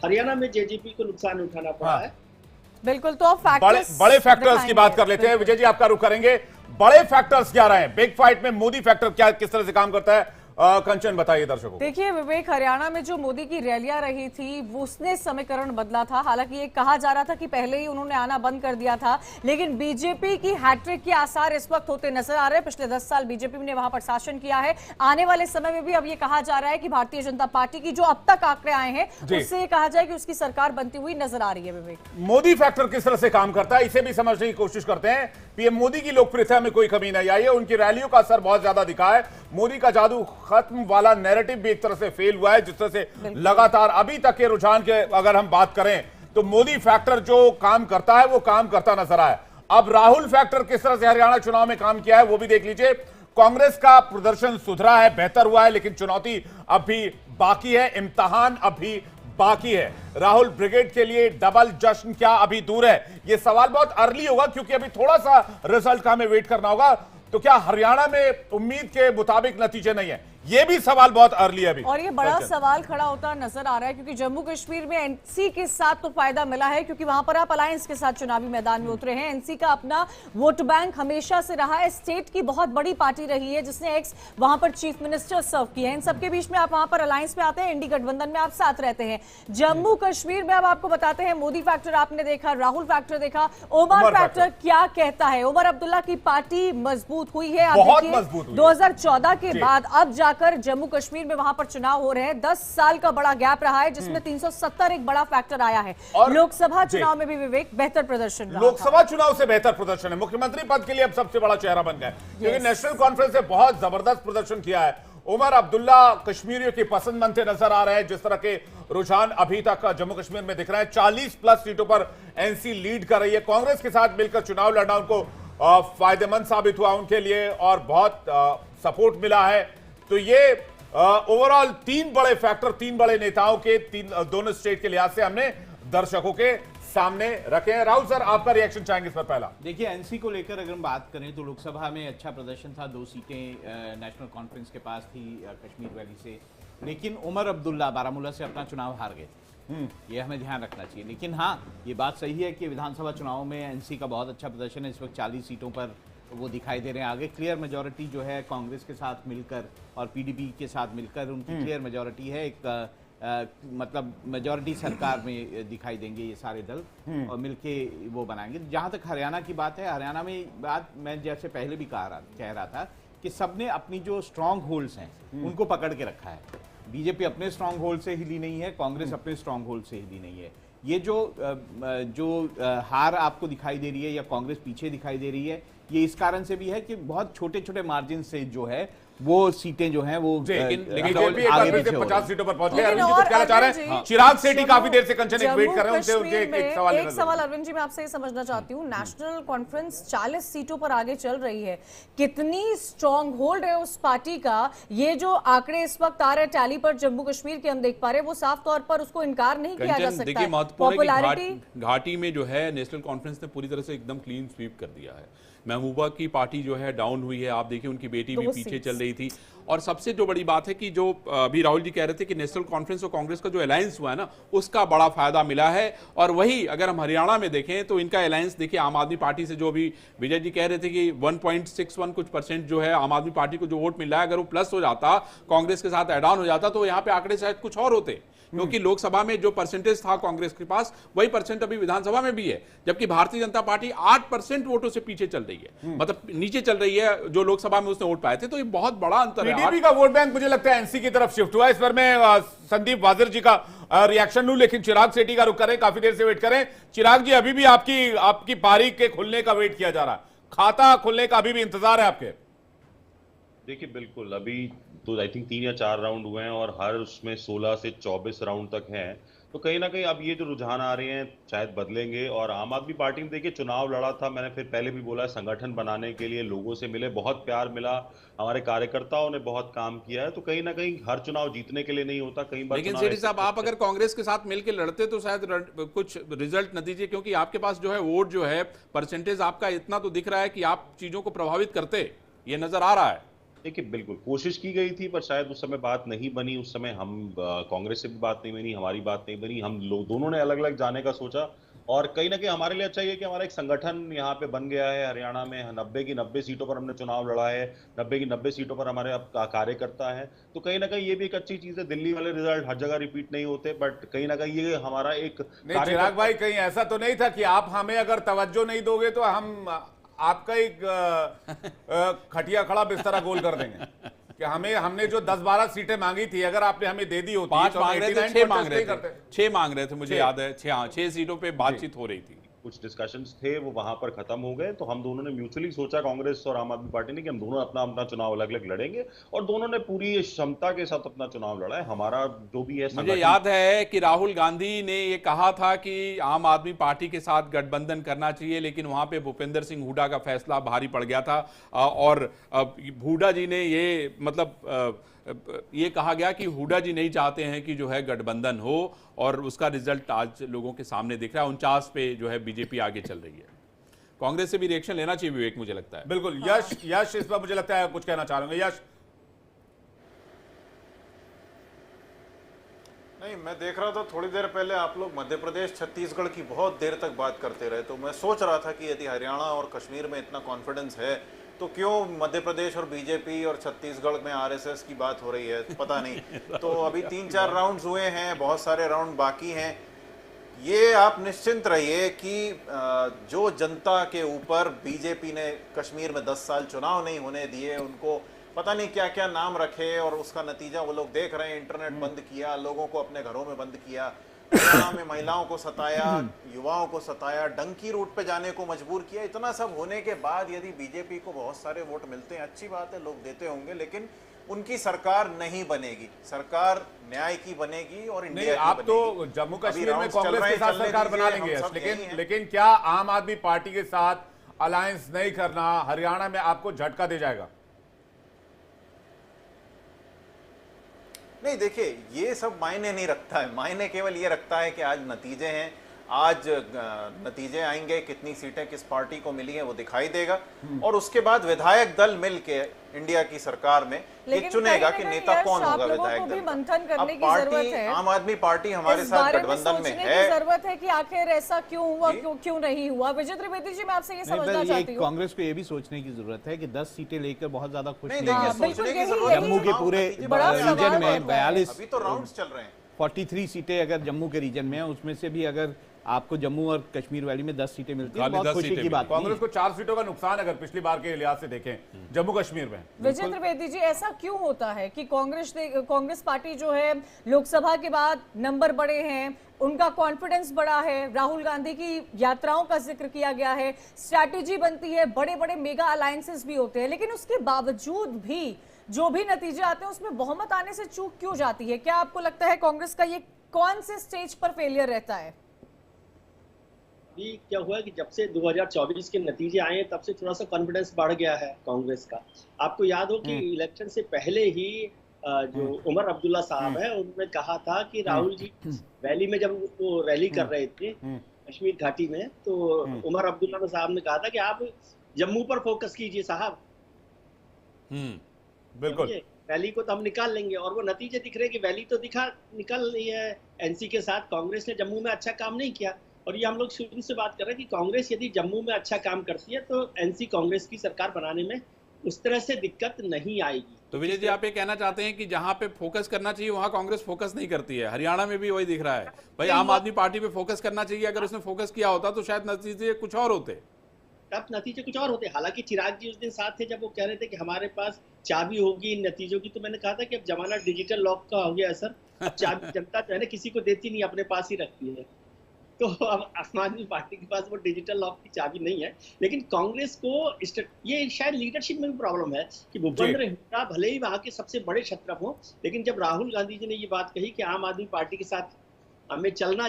हरियाणा में जेजेपी को नुकसान उठाना पड़ा है। बिल्कुल, तो अब बड़े बड़े फैक्टर्स की बात कर लेते हैं। विजय जी, आपका रुख करेंगे। बड़े फैक्टर्स क्या रहे हैं बिग फाइट में? मोदी फैक्टर क्या किस तरह से काम करता है? कंचन बताइए दर्शकों को। देखिए विवेक, हरियाणा में जो मोदी की रैलियां रही थी वो उसने समीकरण बदला था। हालांकि ये कहा जा रहा था कि पहले ही उन्होंने आना बंद कर दिया था, लेकिन बीजेपी की हैट्रिक के आसार इस वक्त होते नजर आ रहे हैं। पिछले 10 साल बीजेपी ने वहां पर शासन किया है। आने वाले समय में भी अब ये कहा जा रहा है कि भारतीय जनता पार्टी की जो अब तक आंकड़े आए हैं उससे ये कहा जाए कि उसकी सरकार बनती हुई नजर आ रही है। विवेक, मोदी फैक्टर किस तरह से काम करता है, इसे भी समझने की कोशिश करते हैं। पीएम मोदी की लोकप्रियता में कोई कमी नहीं आई है, उनकी रैलियों का असर बहुत ज्यादा दिखा है। मोदी का जादू खत्म वाला नैरेटिव भी एक तरह से फेल हुआ है, जिस तरह से लगातार अभी तक के रुझान के अगर हम बात करें तो मोदी फैक्टर जो काम करता है वो काम करता नजर आया। अब राहुल फैक्टर किस तरह से हरियाणा चुनाव में काम किया है वो भी देख लीजिए। कांग्रेस का प्रदर्शन सुधरा है, बेहतर हुआ है, लेकिन चुनौती अभी बाकी है, इम्तिहान अभी बाकी है। राहुल ब्रिगेड के लिए डबल जश्न क्या अभी दूर है? यह सवाल बहुत अर्ली होगा क्योंकि अभी थोड़ा सा रिजल्ट का हमें वेट करना होगा। तो क्या हरियाणा में उम्मीद के मुताबिक नतीजे नहीं है? ये भी सवाल बहुत अर्ली है अभी, और ये बड़ा सवाल खड़ा होता नजर आ रहा है क्योंकि जम्मू कश्मीर में एनसी के साथ तो फायदा मिला है क्योंकि वहां पर आप अलायंस के साथ चुनावी मैदान में उतरे हैं। एनसी का अपना वोट बैंक हमेशा से रहा है, स्टेट की बहुत बड़ी पार्टी रही है जिसने एक्स वहां पर चीफ मिनिस्टर सर्व किए हैं। इन सबके बीच में आप वहां पर अलायंस में आते हैं, इंडी गठबंधन में आप साथ रहते हैं। जम्मू कश्मीर में अब आपको बताते हैं मोदी फैक्टर आपने देखा, राहुल फैक्टर देखा, उमर फैक्टर क्या कहता है। उमर अब्दुल्ला की पार्टी मजबूत हुई है, बहुत मजबूत हुई है। 2014 के बाद अब जाकर जम्मू कश्मीर में वहां पर चुनाव हो रहे हैं। 10 साल का बड़ा गैप रहा है जिसमें 370 एक बड़ा फैक्टर आया है। लोकसभा चुनाव में भी विवेक बेहतर प्रदर्शन रहा। लोकसभा चुनाव से बेहतर प्रदर्शन है, मुख्यमंत्री पद के लिए अब सबसे बड़ा चेहरा बन गया है क्योंकि नेशनल कॉन्फ्रेंस ने बहुत जबरदस्त प्रदर्शन किया है। उमर अब्दुल्ला कश्मीरियों की पसंद बनते नजर आ रहे हैं। जिस तरह के रुझान अभी तक जम्मू कश्मीर में दिख रहे हैं, 40+ सीटों पर एनसी लीड कर रही है। कांग्रेस के साथ मिलकर चुनाव लड़ना उनको फायदेमंद साबित हुआ उनके लिए और बहुत सपोर्ट मिला है। तो ये ओवरऑल 3 बड़े फैक्टर, 3 बड़े नेताओं के दोनों स्टेट के लिहाज से हमने दर्शकों के सामने रखे हैं। राहुल सर, आपका रिएक्शन चाहेंगे इस पर? पहला देखिए, एनसी को लेकर अगर हम बात करें तो लोकसभा में अच्छा प्रदर्शन था, 2 सीटें नेशनल कॉन्फ्रेंस के पास थी कश्मीर वैली से, लेकिन उमर अब्दुल्ला बारामूला से अपना चुनाव हार गए। ये हमें ध्यान रखना चाहिए। लेकिन हाँ, ये बात सही है कि विधानसभा चुनाव में एनसी का बहुत अच्छा प्रदर्शन है। इस वक्त 40 सीटों पर वो दिखाई दे रहे हैं। आगे क्लियर मेजॉरिटी जो है कांग्रेस के साथ मिलकर और पीडीपी के साथ मिलकर उनकी क्लियर मेजॉरिटी है। एक मतलब मेजॉरिटी सरकार में दिखाई देंगे ये सारे दल और मिलके वो बनाएंगे। जहाँ तक हरियाणा की बात है, हरियाणा में बात मैं जैसे पहले भी कह रहा था कि सबने अपनी जो स्ट्रांग होल्ड्स हैं उनको पकड़ के रखा है। बीजेपी अपने स्ट्रांग होल्ड से हिली नहीं है, कांग्रेस अपने स्ट्रांग होल्ड से हिली नहीं है। ये जो हार आपको दिखाई दे रही है या कांग्रेस पीछे दिखाई दे रही है, ये इस कारण से भी है कि बहुत छोटे छोटे मार्जिन से जो है वो सीटें जो हैं वो लेकिन 50 सीटों पर पहुंच गए। अरविंद जी कुछ कहना चाह रहे हैं? चिराग सेठी काफी देर से कंचन एक वेट कर रहे हैं, उनसे उनके एक सवाल अरविंद जी मैं आपसे ये समझना चाहती हूँ, नेशनल कॉन्फ्रेंस 40 सीटों पर आगे चल रही है, कितनी स्ट्रॉन्ग होल्ड है उस पार्टी का? ये जो आंकड़े इस वक्त आ रहे हैं टैली पर जम्मू कश्मीर के हम देख पा रहे हैं, वो साफ तौर पर उसको इनकार नहीं किया जा सकता। देखिए, महत्वपूर्ण है कि घाटी में जो है नेशनल कॉन्फ्रेंस ने पूरी तरह से एकदम क्लीन स्वीप कर दिया है। महबूबा की पार्टी जो है डाउन हुई है, आप देखिए उनकी बेटी भी पीछे चल रही थी। और सबसे जो बड़ी बात है कि जो अभी राहुल जी कह रहे थे कि नेशनल कॉन्फ्रेंस और कांग्रेस का जो अलायंस हुआ है ना, उसका बड़ा फायदा मिला है। और वही अगर हम हरियाणा में देखें तो इनका अलायंस देखिए आम आदमी पार्टी से, जो भी विजय जी कह रहे थे कि 1.61 कुछ % जो है आम आदमी पार्टी को जो वोट मिल रहा है, अगर वो प्लस हो जाता, कांग्रेस के साथ एड ऑन हो जाता, तो यहाँ पे आंकड़े शायद कुछ और होते। क्योंकि लोकसभा में जो परसेंटेज था कांग्रेस के पास, वही परसेंट अभी विधानसभा में भी है, जबकि भारतीय जनता पार्टी 8% वोटों से पीछे चल रही है, मतलब नीचे चल रही है जो लोकसभा में उसने वोट पाए थे। तो ये बहुत बड़ा अंतर है। पीडीपी का वोट बैंक मुझे लगता है एनसी की तरफ शिफ्ट हुआ है। इस पर मैं संदीप वाजिर जी का रिएक्शन लूं, लेकिन चिराग सेठी का रुख करें, काफी देर से वेट करें। चिराग जी, अभी भी आपकी पारी के खुलने का वेट किया जा रहा है, खाता खुलने का अभी भी इंतजार है आपके? देखिए, बिल्कुल, अभी तो आई थिंक 3 या 4 राउंड हुए हैं और हर उसमें 16 से 24 राउंड तक हैं। तो कहीं ना कहीं अब ये जो रुझान आ रहे हैं शायद बदलेंगे। और आम आदमी पार्टी ने देखिए चुनाव लड़ा था, मैंने फिर पहले भी बोला, संगठन बनाने के लिए लोगों से मिले, बहुत प्यार मिला, हमारे कार्यकर्ताओं ने बहुत काम किया है। तो कहीं ना कहीं हर चुनाव जीतने के लिए नहीं होता, कई बार। लेकिन सेठी साहब, आप अगर कांग्रेस के साथ मिलकर लड़ते तो शायद कुछ रिजल्ट नतीजे, क्योंकि आपके पास जो है वोट जो है परसेंटेज आपका इतना तो दिख रहा है कि आप चीजों को प्रभावित करते, ये नजर आ रहा है। देखिए बिल्कुल कोशिश की गई थी, पर शायद उस समय बात नहीं बनी। उस समय हम कांग्रेस से भी बात नहीं बनी, हमारी बात नहीं बनी। हम लोग दोनों ने अलग अलग जाने का सोचा, और कहीं ना कहीं हमारे लिए अच्छा ये कि हमारा एक संगठन यहाँ पे बन गया है। हरियाणा में 90 की 90 सीटों पर हमने चुनाव लड़ा है, 90 की 90 सीटों पर हमारे अब कार्यकर्ता है। तो कहीं ना कहीं ये भी एक अच्छी चीज है। दिल्ली वाले रिजल्ट हर जगह रिपीट नहीं होते, बट कहीं ना कहीं ये हमारा एक नहीं चिराग भाई, कहीं ऐसा तो नहीं था कि आप हमें अगर तवज्जो नहीं दोगे तो हम आपका एक खटिया खड़ा बिस्तरा गोल कर देंगे कि हमने जो 10-12 सीटें मांगी थी, अगर आपने हमें दे दी होती 5 तो मांग रहे थे, 6 मांग रहे थे, 6 मांग रहे थे, मुझे 6 याद है। 6 सीटों पे बातचीत हो रही थी। कुछ डिस्कशंस थे वो वहां पर खत्म हो गए, तो हम दोनों ने म्यूचुअली सोचा, कांग्रेस और आम आदमी पार्टी ने, कि हम दोनों अपना अपना चुनाव अलग अलग लड़ेंगे, और दोनों ने पूरी क्षमता के साथ अपना चुनाव लड़ा है। हमारा जो भी है मुझे याद है कि राहुल गांधी ने ये कहा था कि आम आदमी पार्टी के साथ गठबंधन करना चाहिए, लेकिन वहां पे भूपेंद्र सिंह हुड्डा का फैसला भारी पड़ गया था, और हुड्डा जी ने ये मतलब ये कहा गया कि हुड्डा जी नहीं चाहते हैं कि जो है गठबंधन हो, और उसका रिजल्ट आज लोगों के सामने दिख रहा है। 49 पे जो है बीजेपी आगे चल रही है। कांग्रेस से भी रिएक्शन लेना चाहिए विवेक, मुझे लगता है। बिल्कुल। यश इस पर मुझे लगता है कुछ कहना चाह रहे होंगे। यश। नहीं, मैं देख रहा था थोड़ी देर पहले आप लोग मध्य प्रदेश छत्तीसगढ़ की बहुत देर तक बात करते रहे, तो मैं सोच रहा था कि यदि हरियाणा और कश्मीर में इतना कॉन्फिडेंस है तो क्यों मध्य प्रदेश और बीजेपी और छत्तीसगढ़ में आरएसएस की बात हो रही है, पता नहीं। तो अभी 3-4 राउंड्स हुए हैं, बहुत सारे राउंड बाकी हैं। ये आप निश्चिंत रहिए कि जो जनता के ऊपर बीजेपी ने कश्मीर में 10 साल चुनाव नहीं होने दिए, उनको पता नहीं क्या क्या नाम रखे, और उसका नतीजा वो लोग देख रहे हैं। इंटरनेट बंद किया, लोगों को अपने घरों में बंद किया, हरियाणा में महिलाओं को सताया, युवाओं को सताया, डंकी रूट पे जाने को मजबूर किया। इतना सब होने के बाद यदि बीजेपी को बहुत सारे वोट मिलते हैं, अच्छी बात है, लोग देते होंगे, लेकिन उनकी सरकार नहीं बनेगी। सरकार न्याय की बनेगी और इंडिया की आप बनेगी। तो जम्मू कश्मीर में कांग्रेस के साथ सरकार बना लेंगे, लेकिन क्या आम आदमी पार्टी के साथ अलायंस नहीं करना हरियाणा में आपको झटका दे जाएगा? नहीं, देखिए, ये सब मायने नहीं रखता है। मायने केवल ये रखता है कि आज नतीजे हैं, आज नतीजे आएंगे, कितनी सीटें किस पार्टी को मिली हैं वो दिखाई देगा, और उसके बाद विधायक दल मिलके इंडिया की सरकार में ये चुनेगा कि नेता कौन होगा विधायक दल। मंथन करने अब की जरूरत है। आम आदमी पार्टी हमारे साथ गठबंधन में है, जरूरत है कि आखिर ऐसा क्यों हुआ, क्यों नहीं हुआ। विजय त्रिवेदी जी, मैं आपसे ये समझना चाहती हूँ। कांग्रेस को ये भी सोचने की जरूरत है कि 10 सीटें लेकर बहुत ज्यादा खुश नहीं देखिए, है। सोचने की जरूरत जम्मू के पूरे रीजन में 42, अभी तो राउंड्स चल रहे हैं। 43 सीटें अगर जम्मू के रीजन में है, उसमें से भी अगर आपको जम्मू और कश्मीर वैली में 10 सीटें मिलती हैं, बहुत खुशी की बात। कांग्रेस को 4 सीटों का नुकसान अगर पिछली बार के लिहाज से देखें जम्मू कश्मीर में। विजय त्रिवेदी जी, ऐसा क्यों होता है कि कांग्रेस पार्टी जो है लोकसभा के बाद नंबर बड़े हैं, उनका कॉन्फिडेंस बड़ा है, राहुल गांधी की यात्राओं का जिक्र किया गया है, स्ट्रैटेजी बनती है, बड़े बड़े मेगा अलायंसेस भी होते हैं, लेकिन उसके बावजूद भी जो भी नतीजे आते हैं उसमें बहुमत आने से चूक क्यों जाती है? क्या आपको लगता है कांग्रेस का ये कौन से स्टेज पर फेलियर रहता है? अभी क्या हुआ है कि जब से 2024 के नतीजे आए हैं, तब से थोड़ा सा कॉन्फिडेंस बढ़ गया है कांग्रेस का। आपको याद हो कि इलेक्शन से पहले ही जो उमर अब्दुल्ला साहब है, उन्होंने कहा था कि राहुल जी वैली में जब वो रैली कर रहे थे कश्मीर घाटी में, तो उमर अब्दुल्ला साहब ने कहा था कि आप जम्मू पर फोकस कीजिए साहब, बिल्कुल वैली को तो हम निकाल लेंगे। और वो नतीजे दिख रहे हैं कि वैली तो निकल रही है एनसी के साथ। कांग्रेस ने जम्मू में अच्छा काम नहीं किया, और ये हम लोग शुरू से बात कर रहे हैं कि कांग्रेस यदि जम्मू में अच्छा काम करती है तो एनसी कांग्रेस की सरकार बनाने में उस तरह से दिक्कत नहीं आएगी। तो विजय जी, आप ये कहना चाहते हैं कि जहां पे फोकस करना चाहिए वहां कांग्रेस फोकस नहीं करती है। हरियाणा में भी वही दिख रहा है। भाई, आम आदमी पार्टी पे फोकस करना चाहिए, अगर उसने फोकस किया होता तो शायद नतीजे कुछ और होते। तब नतीजे कुछ और होते। हालांकि चिराग जी उस दिन साथ थे जब वो कह रहे थे कि हमारे पास चाबी होगी इन नतीजों की, तो मैंने कहा था कि अब जमाना डिजिटल लॉक का हो गया है सर। अब चाबी जनता जो है ना किसी को देती नहीं, अपने पास ही रखती है। तो अब आम आदमी पार्टी के पास वो डिजिटल लॉक की चाबी नहीं है। लेकिन कांग्रेस को ये शायद लीडरशिप में भी प्रॉब्लम है कि भूपेंद्र हुड्डा भले ही वहां के सबसे बड़े छत्रप हो, लेकिन जब राहुल गांधी जी ने ये बात कही कि आम आदमी पार्टी के साथ हमें चलना